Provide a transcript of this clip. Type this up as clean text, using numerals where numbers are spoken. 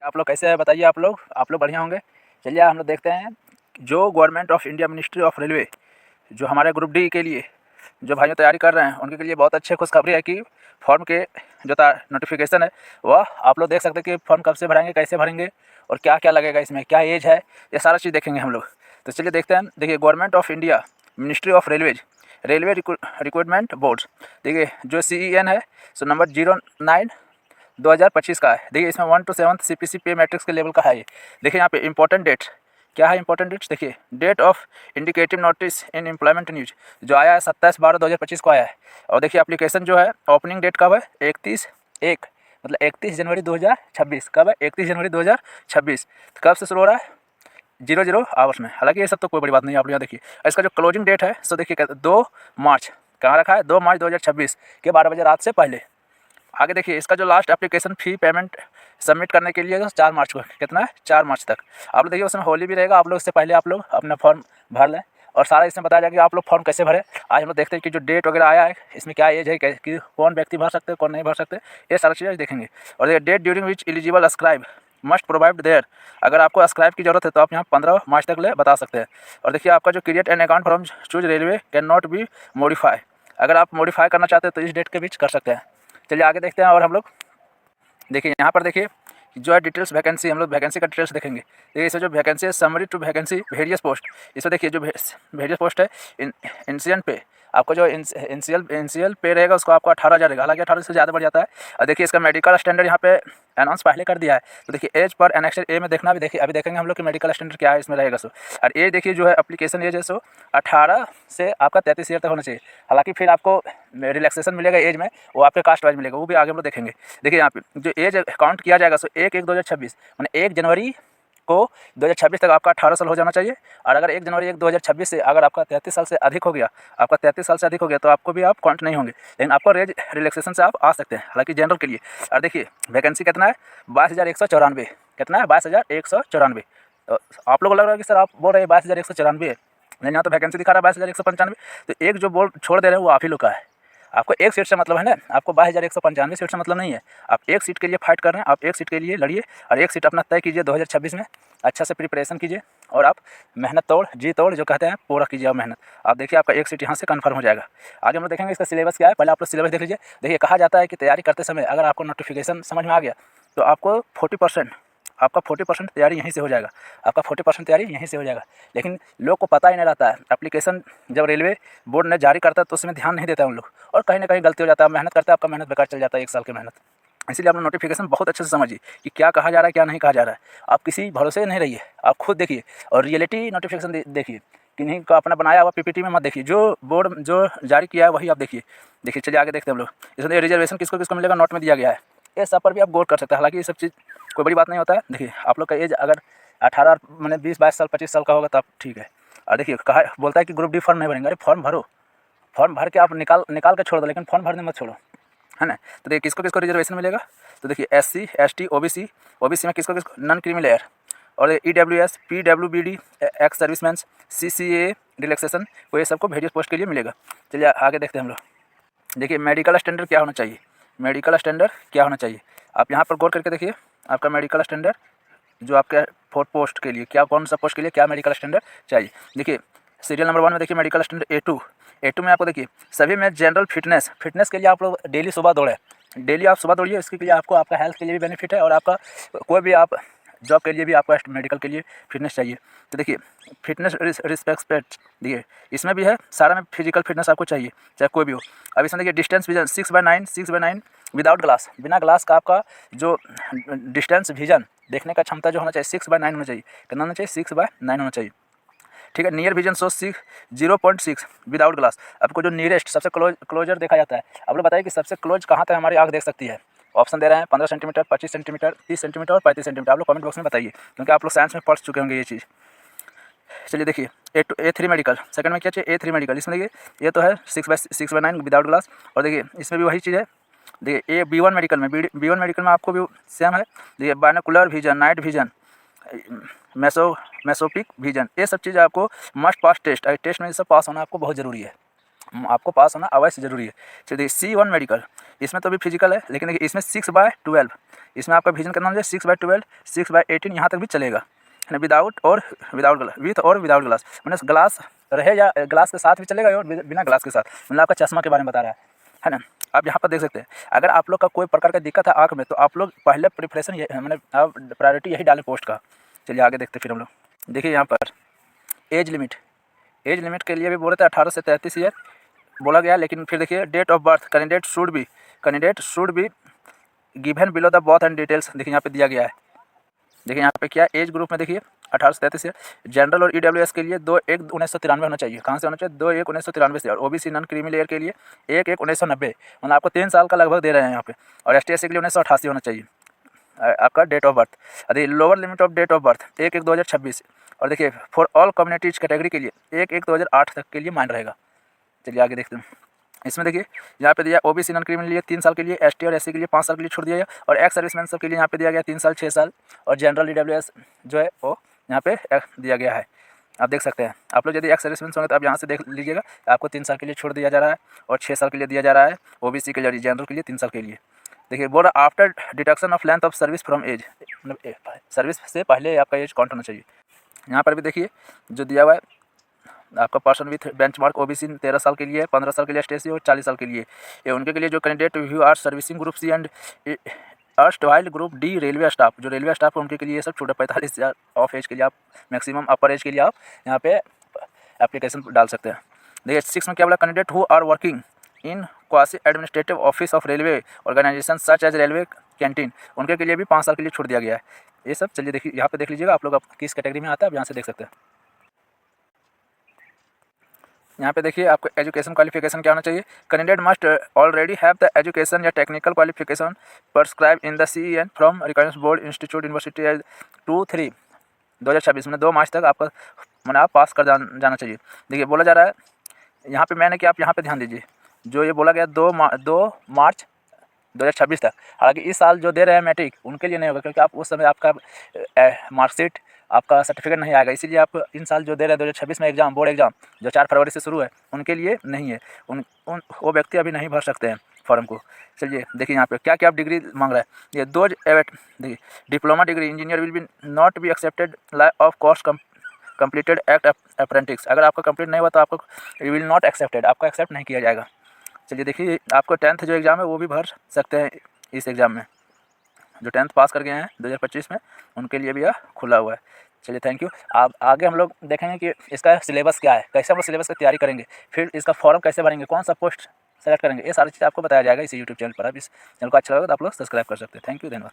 आप लोग कैसे हैं बताइए। आप लोग बढ़िया होंगे। चलिए हम लोग देखते हैं जो government of India ministry of railway जो हमारे ग्रुप डी के लिए जो भाइयों तैयारी कर रहे हैं उनके लिए बहुत अच्छी खुशखबरी है कि फॉर्म के जो नोटिफिकेशन है वह आप लोग देख सकते हैं कि फॉर्म कब से भरेंगे, कैसे भरेंगे और क्या क्या लगेगा, इसमें क्या एज है, ये सारा चीज़ देखेंगे हम लोग। तो चलिए देखते हैं। देखिए government of India ministry of railway recruitment boards, देखिए जो CEN है सो नंबर 09/2025 का है। देखिए इसमें 1 to 7 CPC पे मैट्रिक्स के लेवल का है ये। देखिए यहाँ पे इंपॉर्टेंट डेट क्या है, इंपॉर्टेंट डेट्स देखिए। Date of indicative notice in employment news जो आया है 27/12/2025 को आया है। और देखिए एप्लीकेशन जो है ओपनिंग डेट कब है, 31 जनवरी 2026। कब है, 31 जनवरी 2026। कब से शुरू हो रहा है, 00 आवर्स में। हालांकि ये सब तो कोई बड़ी बात नहीं है। आप यहाँ देखिए इसका जो क्लोजिंग डेट है सो देखिए 2 मार्च कहाँ रखा है, 2 मार्च 2026 के 12 बजे रात से पहले। आगे देखिए इसका जो last application fee payment submit करने के लिए 4 मार्च को, कितना है 4 मार्च तक। आप लोग देखिए उसमें होली भी रहेगा। आप लोग इससे पहले आप लोग अपना फॉर्म भर लें और सारा इसमें बताया जाएगा कि आप लोग फॉर्म कैसे भरें। आज हम लोग देखते हैं कि जो डेट वगैरह आया है इसमें क्या एज है, कि कौन व्यक्ति भर सकते हैं, कौन नहीं भर सकते, ये सारी चीज़ें देखेंगे। और देखिए date during which eligible a scribe must provide there, अगर आपको अस्क्राइब की जरूरत है तो आप यहाँ 15 मार्च तक ले बता सकते हैं। और देखिए आपका जो create an account from choose railway can not be modify, अगर आप मॉडिफाई करना चाहते हैं तो इस डेट के बीच कर सकते हैं। चलिए आगे देखते हैं। और हम लोग देखिए यहाँ पर देखिए जो है डिटेल्स वैकेंसी, हम लोग वैकेंसी का डिटेल्स देखेंगे। देखिए इसमें जो वैकेंसी है summary to vacancy various post, इसमें देखिए जो वेरियस पोस्ट है इंसियन पे आपको जो इंसियल पे रहेगा उसको आपको 18,000 रहेगा। हालांकि 18 से ज़्यादा बढ़ जाता है। और देखिए इसका मेडिकल स्टैंडर्ड यहाँ पे अनाउंस पहले कर दिया है। तो देखिए एज पर एनेक्सर ए में देखना भी, देखिए अभी देखेंगे हम लोग कि मेडिकल स्टैंडर्ड क्या है इसमें रहेगा सो। और एज देखिए जो है एप्लीकेशन एज है सो 18 से आपका 33 ईयर तक होना चाहिए। हालांकि फिर आपको रिलैक्सेशन मिलेगा एज में, वो आपके कास्ट वाइज मिलेगा, वो भी आगे हम लोग देखेंगे। देखिए यहाँ पे जो एज काउंट किया जाएगा सो 1/1/2026 मैंने 1 जनवरी को 2026 तक आपका 18 साल हो जाना चाहिए। और अगर 1 जनवरी 2026 से अगर आपका 33 साल से अधिक हो गया, आपका 33 साल से अधिक हो गया तो आपको भी आप काउंट नहीं होंगे, लेकिन आपको रेज रिलैक्सेशन से आप आ सकते हैं, हालांकि जनरल के लिए। और देखिए वैकेंसी कितना है, 22,194। कितना है, 22,194। तो आप लोग को लग रहा है कि सर आप बोल रहे हैं 22,194 है, लेकिन यहाँ तो वैकेंसी दिखा रहा है 22,195। तो एक जो बोल छोड़ दे रहे हैं वो आप ही लोग का है। आपको एक सीट से मतलब है ना, आपको 22,195 सीट से मतलब नहीं है। आप एक सीट के लिए फाइट कर रहे हैं, आप एक सीट के लिए लड़िए और एक सीट अपना तय कीजिए 2026 में। अच्छा से प्रिपरेशन कीजिए और आप मेहनत तोड़ जी तोड़ जो कहते हैं पूरा कीजिए आप मेहनत। आप देखिए आपका एक सीट यहाँ से कन्फर्म हो जाएगा। आगे हम लोग देखेंगे इसका सिलेबस क्या है। पहले आप लोग सिलेबस देख लीजिए। देखिए कहा जाता है कि तैयारी करते समय अगर आपको नोटिफिकेशन समझ में आ गया तो आपको 40% तैयारी यहीं से हो जाएगा। आपका 40% तैयारी यहीं से हो जाएगा। लेकिन लोग को पता ही नहीं रहता है, एप्लीकेशन जब रेलवे बोर्ड ने जारी करता है तो उसमें ध्यान नहीं देता है उन लोग, और कहीं ना कहीं गलती हो जाता है। मेहनत करता है, आपका मेहनत बेकार चल जाता है, 1 साल की मेहनत। इसीलिए आप नोटिफिकेशन बहुत अच्छे से समझिए कि क्या कहा जा रहा है, क्या नहीं कहा जा रहा है। आप किसी भरोसे नहीं रहिए, आप खुद देखिए और रियलिटी नोटिफिकेशन देखिए, किन्हीं का अपना बनाया हुआ PPT में मत देखिए। जो बोर्ड जो जारी किया है वही आप देखिए। चलिए आगे देखते हैं हम लोग। इसमें रिजर्वेशन किसको किसको मिलेगा नोट में दिया गया है, ये सब पर भी आप गौर कर सकते हैं। हालांकि ये सब चीज़ कोई बड़ी बात नहीं होता है। देखिए आप लोग का एज अगर 18 मैंने 20-22 साल 25 साल का होगा तो आप ठीक है। और देखिए कहा बोलता है कि ग्रुप डी फॉर्म नहीं भरेंगे, अरे फॉर्म भरो, फॉर्म भर के आप निकाल के छोड़ दो, लेकिन फॉर्म भरने मत छोड़ो, है ना। तो देखिए किसको किसको रिजर्वेशन मिलेगा, तो देखिए SC ST OBC में किसको किसको नॉन क्रीमी लेयर, और EWS PWBD ex serviceman CCA relaxation, वो ये सबको वेरियस पोस्ट के लिए मिलेगा। चलिए आगे देखते हैं हम लोग। देखिए मेडिकल स्टैंडर्ड क्या होना चाहिए, मेडिकल स्टैंडर्ड क्या होना चाहिए, आप यहाँ पर गौर करके देखिए। आपका मेडिकल स्टैंडर्ड जो आपके 4 पोस्ट के लिए क्या, कौन सा पोस्ट के लिए क्या मेडिकल स्टैंडर्ड चाहिए। देखिए सीरियल नंबर 1 में देखिए मेडिकल स्टैंडर्ड A2 में आपको देखिए सभी में जनरल फिटनेस के लिए आप लोग डेली सुबह दौड़े, डेली आप सुबह दौड़िए। इसके लिए आपको आपका हेल्थ के लिए भी बेनिफिट है और आपका कोई भी आप जॉब के लिए भी आपको मेडिकल के लिए फिटनेस चाहिए। तो देखिए फिटनेस रिस्पेक्ट देखिए इसमें भी है, सारा में फिजिकल फिटनेस आपको चाहिए चाहे कोई भी हो। अब इसमें देखिए डिस्टेंस विजन 6/9 विदाउट ग्लास, बिना ग्लास का आपका जो डिस्टेंस विजन देखने का क्षमता जो होना चाहिए 6/9 होना चाहिए। कितना होना चाहिए, 6/9 होना चाहिए, ठीक है। Near vision so 0.6 without glass. आपको जो नियरेस्ट सबसे क्लोजर देखा जाता है, आप लोग बताइए कि सबसे क्लोज कहाँ तक हमारी आँख देख सकती है। ऑप्शन दे रहे हैं 15 सेंटीमीटर, 25 सेंटीमीटर, 30 सेंटीमीटर और 35 सेंटीमीटर। आप लोग कमेंट बॉक्स में बताइए, क्योंकि आप लोग साइंस में पढ़ चुके होंगे ये चीज़। चलिए देखिए A3 मेडिकल, सेकंड में क्या चाहिए A3 मेडिकल। इसमें देखिए ये तो है 6/9 विदाउट ग्लास, और देखिए इसमें भी वही चीज़ है। देखिए B1 मेडिकल में B1 मेडिकल में आपको भी सेम है। देखिए binocular vision, night vision, mesopic vision, ये सब चीज़ आपको मस्ट पास टेस्ट में ये सब पास होना आपको बहुत ज़रूरी है। आपको पास होना अवश्य ज़रूरी है। चलिए C1 मेडिकल, इसमें तो भी फिजिकल है, लेकिन देखिए इसमें 6/12, इसमें आपका विजन कितना हो जाए 6/12, 6/18 यहाँ तक भी चलेगा, है ना। विदाउट और विदाउट ग्लास, विथ और विदाउट ग्लास, मतलब ग्लास रहे या ग्लास के साथ भी चलेगा और बिना ग्लास के साथ, मतलब आपका चश्मा के बारे में बता रहा है ना। आप यहाँ पर देख सकते हैं, अगर आप लोग का कोई प्रकार का दिक्कत है आँख में, तो आप लोग पहले प्रिफरेशन ये मतलब आप प्रायोरिटी यही डालें पोस्ट का। चलिए आगे देखते फिर हम लोग। देखिए यहाँ पर एज लिमिट के लिए भी बोले थे 18 से 33 ईयर बोला गया, लेकिन फिर देखिए date of birth candidate should be given below the birth and details, देखिए यहाँ पे दिया गया है। देखिए यहाँ पे क्या एज ग्रुप में देखिए 18 से 33 ईयर, जनरल और EWS के लिए 2/1/1993 होना चाहिए। कहाँ से होना चाहिए 2/1/1993 से, और OBC नॉन क्रीमी लेयर के लिए 1/1/1990, मतलब आपको 3 साल का लगभग दे रहे हैं यहाँ पे, और ST/SC के लिए 1988 होना चाहिए आपका डेट ऑफ बर्थ। अरे lower limit of date of birth 1/1/2026, और देखिए फॉर ऑल कम्युनिटीज कैटेगरी के लिए 1/1/2008 तक के लिए मान रहेगा। चलिए आगे देखते हैं। इसमें देखिए यहाँ पे दिया OBC नॉन क्रीमी लिए 3 साल के लिए, ST और SC के लिए 5 साल के लिए छोड़ दिया गया, और एक्स सर्विसमैन सब के लिए यहाँ पे दिया गया 3 साल 6 साल, और जनरल EWS जो है वो यहाँ पे दिया गया है। आप देख सकते हैं, आप लोग यदि एक्स सर्विसमैन होंगे तो आप यहाँ से देख लीजिएगा, आपको 3 साल के लिए छोड़ दिया जा रहा है, और 6 साल के लिए दिया जा रहा है OBC के लिए, जनरल के लिए 3 साल के लिए। देखिए बोला after deduction of length of service from age, मतलब सर्विस से पहले आपका एज काउंट होना चाहिए। यहाँ पर भी देखिए जो दिया हुआ है आपका पर्सन विथ बेंचमार्क OBC 13 साल के लिए, 15 साल के लिए ST/SC और 40 साल के लिए, ये उनके के लिए जो candidate who are servicing group C and erstwhile group D railway staff, जो रेलवे स्टाफ है उनके के लिए सब छोटा 45,000 ऑफ एज के लिए आप मैक्सिमम अपर एज के लिए आप यहाँ पे एप्लीकेशन डाल सकते हैं। देखिए 6 में क्या बोला, candidate who are working in quasi administrative office of railway organisation such as railway canteen, उनके के लिए भी 5 साल के लिए छोड़ दिया गया है। ये सब चलिए देखिए यहाँ पे देख लीजिएगा आप लोग किस कैटेगरी में आता है, आप यहाँ से देख सकते हैं। यहाँ पे देखिए आपको एजुकेशन क्वालिफिकेशन क्या होना चाहिए, candidate must already have the education या technical qualification prescribe in the CEN from recognised board institute university as 2/3/2026 में 2 मार्च तक आपका मैंने आप पास कर जाना चाहिए। देखिए बोला जा रहा है यहाँ पे मैंने कि आप यहाँ पे ध्यान दीजिए, जो ये बोला गया 2 मार्च 2026 तक, हालांकि इस साल जो दे रहे हैं मैट्रिक उनके लिए नहीं होगा, क्योंकि आप उस समय आपका मार्कशीट आपका सर्टिफिकेट नहीं आएगा, इसीलिए आप इन साल जो दे रहे हैं 2026 में एग्ज़ाम, बोर्ड एग्ज़ाम जो 4 फरवरी से शुरू है उनके लिए नहीं है, वो व्यक्ति अभी नहीं भर सकते हैं फॉर्म को। चलिए देखिए यहाँ पे क्या क्या आप डिग्री मांग रहा है, ये 2 देखिए diploma degree engineer will be not be accepted of course completed act apprentice, अगर आपका कंप्लीट नहीं हुआ तो आपको विल नॉट एक्सेप्टेड, आपका एक्सेप्ट नहीं किया जाएगा। चलिए देखिए आपको 10th जो एग्ज़ाम है वो भी भर सकते हैं इस एग्ज़ाम में, जो 10th पास कर गए हैं 2025 में उनके लिए भी यह खुला हुआ है। चलिए थैंक यू। आप आगे हम लोग देखेंगे कि इसका सिलेबस क्या है, कैसे हम लोग सिलेबस की तैयारी करेंगे, फिर इसका फॉर्म कैसे भरेंगे, कौन सा पोस्ट सेलेक्ट करेंगे, ये सारी चीज़ आपको बताया जाएगा इसी यूट्यूब चैनल पर। आप इस चैनल को अच्छा लगा तो आप लोग सब्सक्राइब कर सकते हैं। थैंक यू, धन्यवाद।